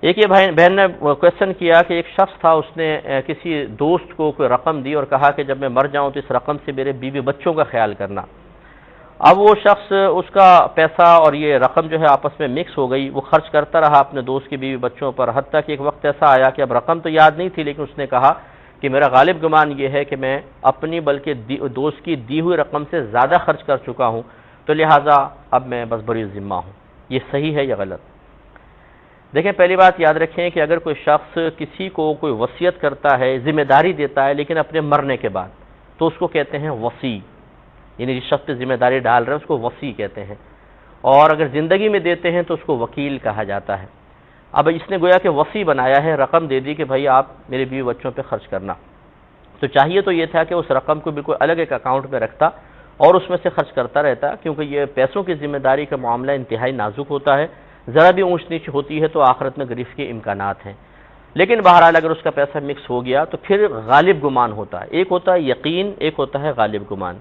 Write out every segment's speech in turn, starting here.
ایک یہ بہن نے کویسچن کیا کہ ایک شخص تھا، اس نے کسی دوست کو کوئی رقم دی اور کہا کہ جب میں مر جاؤں تو اس رقم سے میرے بیوی بچوں کا خیال کرنا۔ اب وہ شخص اس کا پیسہ اور یہ رقم جو ہے آپس میں مکس ہو گئی، وہ خرچ کرتا رہا اپنے دوست کی بیوی بچوں پر، حتیٰ کہ ایک وقت ایسا آیا کہ اب رقم تو یاد نہیں تھی، لیکن اس نے کہا کہ میرا غالب گمان یہ ہے کہ میں اپنی بلکہ دوست کی دی ہوئی رقم سے زیادہ خرچ کر چکا ہوں، تو لہٰذا اب میں بس بری ذمہ ہوں۔ یہ صحیح ہے یا غلط؟ دیکھیں، پہلی بات یاد رکھیں کہ اگر کوئی شخص کسی کو کوئی وصیت کرتا ہے، ذمہ داری دیتا ہے، لیکن اپنے مرنے کے بعد، تو اس کو کہتے ہیں وصی، یعنی جس شخص پہ ذمہ داری ڈال رہے ہیں اس کو وصی کہتے ہیں، اور اگر زندگی میں دیتے ہیں تو اس کو وکیل کہا جاتا ہے۔ اب اس نے گویا کہ وصی بنایا ہے، رقم دے دی کہ بھائی آپ میرے بیوی بچوں پہ خرچ کرنا، تو چاہیے تو یہ تھا کہ اس رقم کو بالکل الگ ایک اکاؤنٹ میں رکھتا اور اس میں سے خرچ کرتا رہتا، کیونکہ یہ پیسوں کی ذمہ داری کا معاملہ انتہائی نازک ہوتا ہے، ذرا بھی اونچ نیچ ہوتی ہے تو آخرت میں گرفت کے امکانات ہیں۔ لیکن بہرحال اگر اس کا پیسہ مکس ہو گیا تو پھر غالب گمان ہوتا ہے، ایک ہوتا ہے یقین، ایک ہوتا ہے غالب گمان۔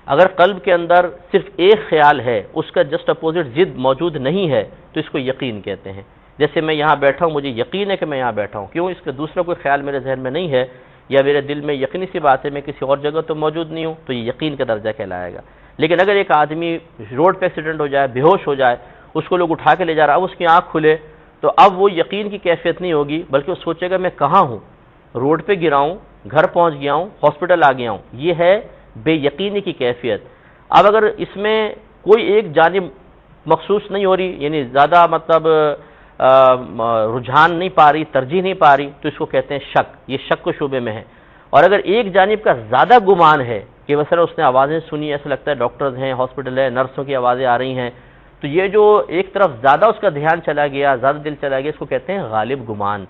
اگر قلب کے اندر صرف ایک خیال ہے، اس کا جسٹ اپوزٹ ضد موجود نہیں ہے، تو اس کو یقین کہتے ہیں۔ جیسے میں یہاں بیٹھا ہوں، مجھے یقین ہے کہ میں یہاں بیٹھا ہوں، کیوں؟ اس کا دوسرا کوئی خیال میرے ذہن میں نہیں ہے، یا میرے دل میں یقینی سی بات ہے میں کسی اور جگہ تو موجود نہیں ہوں، تو یہ یقین کا درجہ کہلائے گا۔ لیکن اگر ایک آدمی روڈ پہ ایکسیڈنٹ ہو جائے، بے ہوش ہو جائے، اس کو لوگ اٹھا کے لے جا رہا، اب اس کی آنکھ کھلے، تو اب وہ یقین کی کیفیت نہیں ہوگی، بلکہ وہ سوچے گا میں کہاں ہوں، روڈ پہ گرا ہوں، گھر پہنچ گیا ہوں، ہاسپٹل آ گیا ہوں۔ یہ ہے بے یقینی کی کیفیت۔ اب اگر اس میں کوئی ایک جانب مخصوص نہیں ہو رہی، یعنی زیادہ مطلب رجحان نہیں پا رہی، ترجیح نہیں پا رہی، تو اس کو کہتے ہیں شک، یہ شک کے شعبے میں ہے۔ اور اگر ایک جانب کا زیادہ گمان ہے کہ مثلا اس نے آوازیں سنی، ایسا لگتا ہے ڈاکٹرز ہیں، ہاسپٹل ہے، نرسوں کی آوازیں آ رہی ہیں، تو یہ جو ایک طرف زیادہ اس کا دھیان چلا گیا، زیادہ دل چلا گیا، اس کو کہتے ہیں غالب گمان۔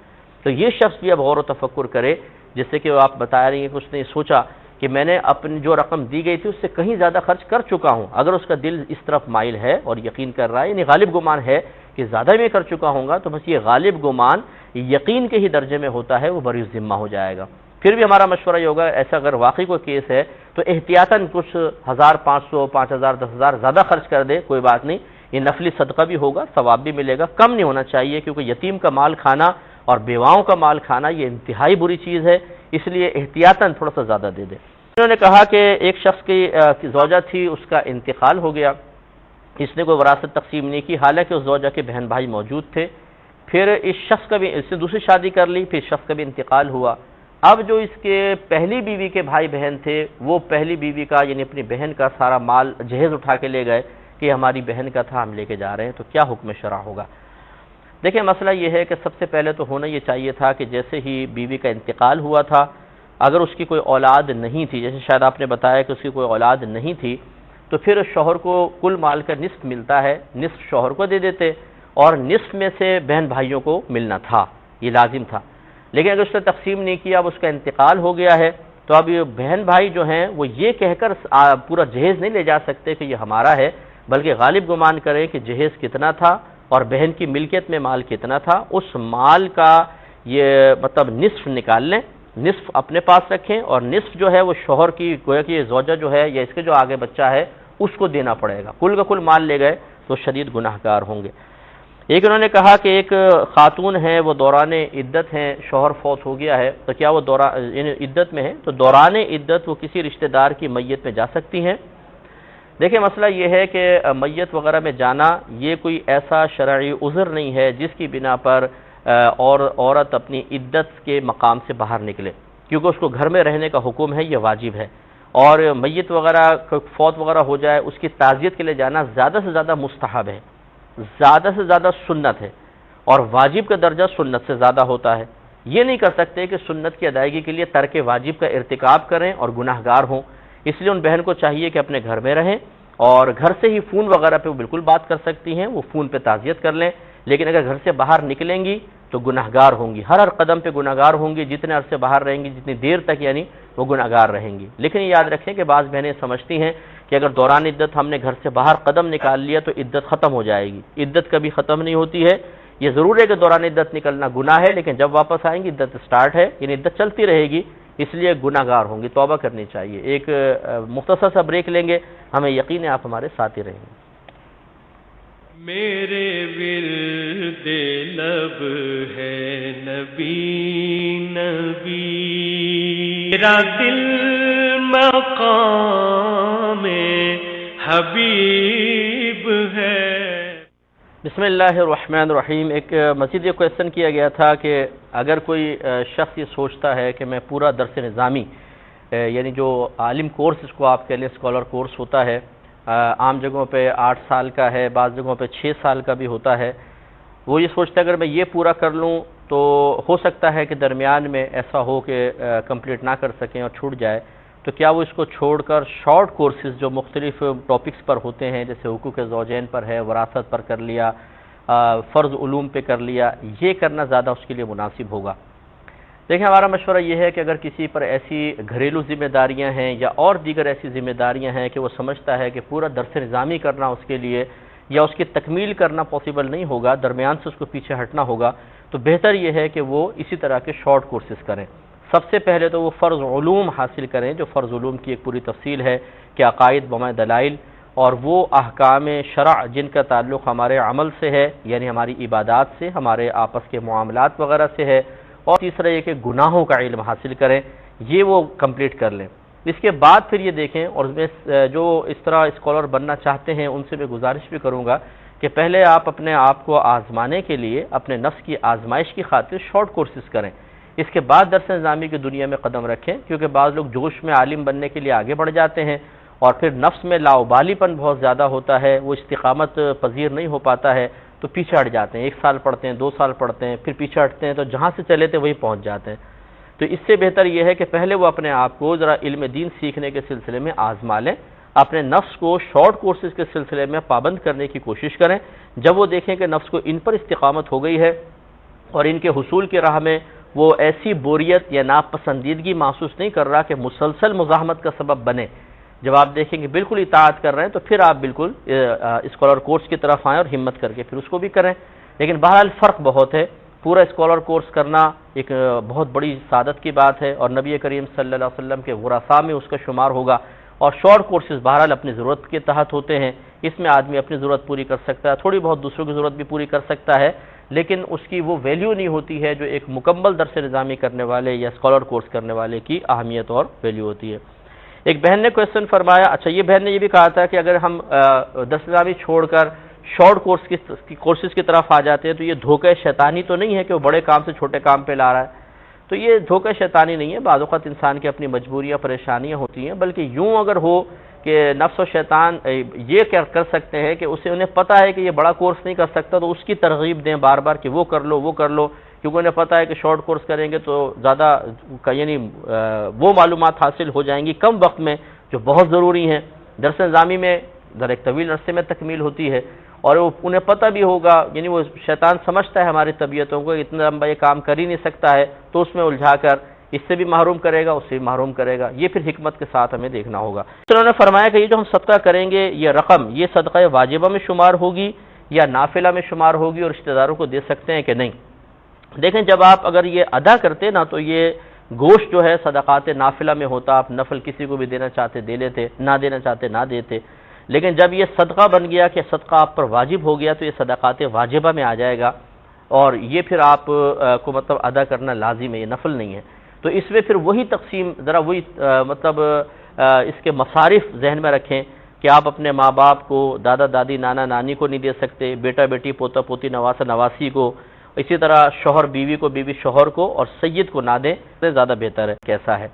تو یہ شخص بھی اب غور و تفکر کرے، جس سے کہ آپ بتا رہی ہیں کہ اس نے سوچا کہ میں نے اپنی جو رقم دی گئی تھی اس سے کہیں زیادہ خرچ کر چکا ہوں۔ اگر اس کا دل اس طرف مائل ہے اور یقین کر رہا ہے، یعنی غالب گمان ہے کہ زیادہ میں کر چکا ہوں گا، تو بس یہ غالب گمان یقین کے ہی درجے میں ہوتا ہے، وہ بری ذمہ ہو جائے گا۔ پھر بھی ہمارا مشورہ یہ ہوگا، ایسا اگر واقعی کوئی کیس ہے تو احتیاطاً کچھ 1500، 5000، 10,000 زیادہ خرچ کر دے، کوئی بات نہیں، یہ نفلی صدقہ بھی ہوگا، ثواب بھی ملے گا، کم نہیں ہونا چاہیے، کیونکہ یتیم کا مال کھانا اور بیواؤں کا مال کھانا یہ انتہائی بری چیز ہے، اس لیے احتیاطاً تھوڑا سا زیادہ دے دے۔ انہوں نے کہا کہ ایک شخص کی زوجہ تھی، اس کا انتقال ہو گیا، اس نے کوئی وراثت تقسیم نہیں کی، حالانکہ اس زوجہ کے بہن بھائی موجود تھے، پھر اس شخص کا بھی، اس نے دوسری شادی کر لی، پھر شخص کا بھی انتقال ہوا۔ اب جو اس کے پہلی بیوی کے بھائی بہن تھے، وہ پہلی بیوی کا یعنی اپنی بہن کا سارا مال جہیز اٹھا کے لے گئے کہ ہماری بہن کا تھا، ہم لے کے جا رہے ہیں، تو کیا حکم شرع ہوگا؟ دیکھیں، مسئلہ یہ ہے کہ سب سے پہلے تو ہونا یہ چاہیے تھا کہ جیسے ہی بیوی کا انتقال ہوا تھا، اگر اس کی کوئی اولاد نہیں تھی، جیسے شاید آپ نے بتایا کہ اس کی کوئی اولاد نہیں تھی، تو پھر شوہر کو کل مال کا نصف ملتا ہے، نصف شوہر کو دے دیتے اور نصف میں سے بہن بھائیوں کو ملنا تھا، یہ لازم تھا۔ لیکن اگر اس نے تقسیم نہیں کیا، اب اس کا انتقال ہو گیا ہے، تو اب یہ بہن بھائی جو ہیں وہ یہ کہہ کر پورا جہیز نہیں لے جا سکتے کہ یہ ہمارا ہے، بلکہ غالب گمان کریں کہ جہیز کتنا تھا اور بہن کی ملکیت میں مال کتنا تھا، اس مال کا یہ مطلب نصف نکال لیں، نصف اپنے پاس رکھیں اور نصف جو ہے وہ شوہر کی، گویا کہ یہ زوجہ جو ہے یا اس کے جو آگے بچہ ہے اس کو دینا پڑے گا۔ کل کا کل مال لے گئے تو شدید گناہگار ہوں گے۔ ایک انہوں نے کہا کہ ایک خاتون ہے، وہ دوران عدت ہیں، شوہر فوت ہو گیا ہے، تو کیا وہ یعنی عدت میں ہے تو دوران عدت وہ کسی رشتہ دار کی میت میں جا سکتی ہیں؟ دیکھیں، مسئلہ یہ ہے کہ میت وغیرہ میں جانا یہ کوئی ایسا شرعی عذر نہیں ہے جس کی بنا پر اور عورت اپنی عدت کے مقام سے باہر نکلے، کیونکہ اس کو گھر میں رہنے کا حکم ہے، یہ واجب ہے، اور میت وغیرہ فوت وغیرہ ہو جائے اس کی تعزیت کے لیے جانا زیادہ سے زیادہ مستحب ہے، زیادہ سے زیادہ سنت ہے، اور واجب کا درجہ سنت سے زیادہ ہوتا ہے۔ یہ نہیں کر سکتے کہ سنت کی ادائیگی کے لیے ترک واجب کا ارتکاب کریں اور گناہگار ہوں، اس لیے ان بہن کو چاہیے کہ اپنے گھر میں رہیں، اور گھر سے ہی فون وغیرہ پہ وہ بالکل بات کر سکتی ہیں، وہ فون پہ تعزیت کر لیں، لیکن اگر گھر سے باہر نکلیں گی تو گناہگار ہوں گی، ہر قدم پہ گناہگار ہوں گی، جتنے عرصے باہر رہیں گی، جتنی دیر تک یعنی وہ گناہگار رہیں گی۔ لیکن یہ یاد رکھیں کہ بعض بہنیں سمجھتی ہیں کہ اگر دوران عدت ہم نے گھر سے باہر قدم نکال لیا تو عدت ختم ہو جائے گی، عدت کبھی ختم نہیں ہوتی ہے۔ یہ ضرور ہے کہ دوران عدت نکلنا گناہ ہے، لیکن جب واپس آئیں گی عدت سٹارٹ ہے، یعنی عدت چلتی رہے گی، اس لیے گناہگار ہوں گی، توبہ کرنی چاہیے۔ ایک مختصر سا بریک لیں گے، ہمیں یقین ہے آپ ہمارے ساتھ ہی رہیں گے۔ میرے ورد لب ہے نبی نبی، میرا دل مقام حبیب ہے۔ بسم اللہ الرحمن الرحیم۔ ایک مزید یہ کویسچن کیا گیا تھا کہ اگر کوئی شخص یہ سوچتا ہے کہ میں پورا درس نظامی یعنی جو عالم کورس اس کو آپ کہہ لیں، اسکالر کورس ہوتا ہے، عام جگہوں پہ 8 سال کا ہے، بعض جگہوں پہ 6 سال کا بھی ہوتا ہے، وہ یہ سوچتا ہے اگر میں یہ پورا کر لوں تو ہو سکتا ہے کہ درمیان میں ایسا ہو کہ کمپلیٹ نہ کر سکیں اور چھوٹ جائے، تو کیا وہ اس کو چھوڑ کر شارٹ کورسز جو مختلف ٹاپکس پر ہوتے ہیں، جیسے حقوق زوجین پر ہے، وراثت پر کر لیا، فرض علوم پہ کر لیا، یہ کرنا زیادہ اس کے لیے مناسب ہوگا؟ دیکھیں، ہمارا مشورہ یہ ہے کہ اگر کسی پر ایسی گھریلو ذمہ داریاں ہیں یا اور دیگر ایسی ذمہ داریاں ہیں کہ وہ سمجھتا ہے کہ پورا درس نظامی کرنا اس کے لیے یا اس کی تکمیل کرنا پاسبل نہیں ہوگا، درمیان سے اس کو پیچھے ہٹنا ہوگا، تو بہتر یہ ہے کہ وہ اسی طرح کے شارٹ کورسز کریں۔ سب سے پہلے تو وہ فرض علوم حاصل کریں، جو فرض علوم کی ایک پوری تفصیل ہے کہ عقائد بمعنی دلائل، اور وہ احکام شرع جن کا تعلق ہمارے عمل سے ہے، یعنی ہماری عبادات سے، ہمارے آپس کے معاملات وغیرہ سے ہے، اور تیسرا یہ کہ گناہوں کا علم حاصل کریں، یہ وہ کمپلیٹ کر لیں۔ اس کے بعد پھر یہ دیکھیں، اور میں جو اس طرح اسکالر بننا چاہتے ہیں ان سے میں گزارش بھی کروں گا کہ پہلے آپ اپنے آپ کو آزمانے کے لیے اپنے نفس کی آزمائش کی خاطر شارٹ کورسز کریں، اس کے بعد درس نظامی کی دنیا میں قدم رکھیں، کیونکہ بعض لوگ جوش میں عالم بننے کے لیے آگے بڑھ جاتے ہیں اور پھر نفس میں لاؤبالی پن بہت زیادہ ہوتا ہے، وہ استقامت پذیر نہیں ہو پاتا ہے تو پیچھے ہٹ جاتے ہیں، 1 سال پڑھتے ہیں، 2 سال پڑھتے ہیں، پھر پیچھے ہٹتے ہیں، تو جہاں سے چلے تھے وہیں پہنچ جاتے ہیں۔ تو اس سے بہتر یہ ہے کہ پہلے وہ اپنے آپ کو ذرا علم دین سیکھنے کے سلسلے میں آزما لیں، اپنے نفس کو شارٹ کورسز کے سلسلے میں پابند کرنے کی کوشش کریں۔ جب وہ دیکھیں کہ نفس کو ان پر استقامت ہو گئی ہے اور ان کے حصول کی راہ میں وہ ایسی بوریت یا ناپسندیدگی محسوس نہیں کر رہا کہ مسلسل مزاحمت کا سبب بنے، جب آپ دیکھیں کہ بالکل اطاعت کر رہے ہیں تو پھر آپ بالکل اسکالر کورس کی طرف آئیں اور ہمت کر کے پھر اس کو بھی کریں۔ لیکن بہرحال فرق بہت ہے، پورا اسکالر کورس کرنا ایک بہت بڑی سعادت کی بات ہے اور نبی کریم صلی اللہ علیہ وسلم کے ورثاء میں اس کا شمار ہوگا، اور شارٹ کورسز بہرحال اپنی ضرورت کے تحت ہوتے ہیں، اس میں آدمی اپنی ضرورت پوری کر سکتا ہے، تھوڑی بہت دوسروں کی ضرورت بھی پوری کر سکتا ہے، لیکن اس کی وہ ویلیو نہیں ہوتی ہے جو ایک مکمل درس نظامی کرنے والے یا اسکالر کورس کرنے والے کی اہمیت اور ویلیو ہوتی ہے۔ ایک بہن نے کویسچن فرمایا، اچھا یہ بہن نے یہ بھی کہا تھا کہ اگر ہم درس نظامی چھوڑ کر شارٹ کورسز کی طرف آ جاتے ہیں تو یہ دھوکہ شیطانی تو نہیں ہے کہ وہ بڑے کام سے چھوٹے کام پہ لا رہا ہے؟ تو یہ دھوکہ شیطانی نہیں ہے، بعض اوقات انسان کی اپنی مجبوریاں پریشانیاں ہوتی ہیں، بلکہ یوں اگر ہو کہ نفس و شیطان یہ کر سکتے ہیں کہ انہیں پتہ ہے کہ یہ بڑا کورس نہیں کر سکتا تو اس کی ترغیب دیں بار بار کہ وہ کر لو وہ کر لو، کیونکہ انہیں پتہ ہے کہ شارٹ کورس کریں گے تو زیادہ یعنی وہ معلومات حاصل ہو جائیں گی کم وقت میں جو بہت ضروری ہیں۔ درس نظامی میں ذرا ایک طویل عرصے میں تکمیل ہوتی ہے، اور انہیں پتہ بھی ہوگا، یعنی وہ شیطان سمجھتا ہے ہماری طبیعتوں کو اتنا لمبا یہ کام کر ہی نہیں سکتا ہے، تو اس میں الجھا کر اس سے بھی محروم کرے گا، اس سے بھی محروم کرے گا، یہ پھر حکمت کے ساتھ ہمیں دیکھنا ہوگا۔ انہوں نے فرمایا کہ یہ جو ہم صدقہ کریں گے یہ رقم یہ صدقہ واجبہ میں شمار ہوگی یا نافلہ میں شمار ہوگی اور رشتہ داروں کو دے سکتے ہیں کہ نہیں؟ دیکھیں، جب آپ اگر یہ ادا کرتے نا تو یہ گوشت جو ہے صدقات نافلہ میں ہوتا، آپ نفل کسی کو بھی دینا چاہتے دے لیتے، نہ دینا چاہتے نہ دیتے، لیکن جب یہ صدقہ بن گیا کہ صدقہ آپ پر واجب ہو گیا تو یہ صدقات واجبہ میں آ جائے گا، اور یہ پھر آپ کو مطلب ادا کرنا لازم ہے، یہ نفل نہیں ہے۔ تو اس میں پھر وہی تقسیم ذرا وہی مطلب اس کے مصارف ذہن میں رکھیں کہ آپ اپنے ماں باپ کو، دادا دادی نانا نانی کو نہیں دے سکتے، بیٹا بیٹی پوتا پوتی نواسا نواسی کو، اسی طرح شوہر بیوی کو، بیوی شوہر کو، اور سید کو نہ دیں، تو زیادہ بہتر ہے۔ کیسا ہے؟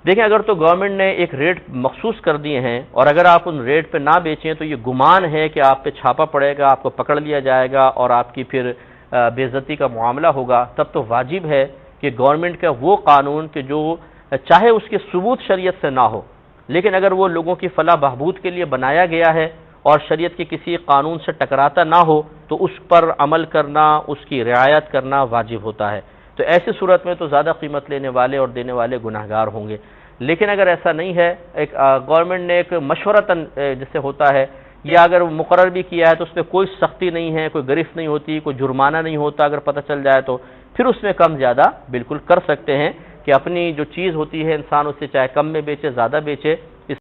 دیکھیں، اگر تو گورنمنٹ نے ایک ریٹ مخصوص کر دیے ہیں اور اگر آپ ان ریٹ پہ نہ بیچیں تو یہ گمان ہے کہ آپ پہ چھاپا پڑے گا، آپ کو پکڑ لیا جائے گا اور آپ کی پھر بے عزتی کا معاملہ ہوگا، تب تو واجب ہے کہ گورنمنٹ کا وہ قانون کہ جو چاہے اس کے ثبوت شریعت سے نہ ہو، لیکن اگر وہ لوگوں کی فلاح بہبود کے لیے بنایا گیا ہے اور شریعت کے کسی قانون سے ٹکراتا نہ ہو تو اس پر عمل کرنا، اس کی رعایت کرنا واجب ہوتا ہے۔ تو ایسی صورت میں تو زیادہ قیمت لینے والے اور دینے والے گناہگار ہوں گے، لیکن اگر ایسا نہیں ہے، ایک گورنمنٹ نے ایک مشورتاً جس سے ہوتا ہے، یا اگر مقرر بھی کیا ہے تو اس میں کوئی سختی نہیں ہے، کوئی گرفت نہیں ہوتی، کوئی جرمانہ نہیں ہوتا اگر پتہ چل جائے تو پھر اس میں کم زیادہ بالکل کر سکتے ہیں کہ اپنی جو چیز ہوتی ہے انسان اسے چاہے کم میں بیچے زیادہ بیچے،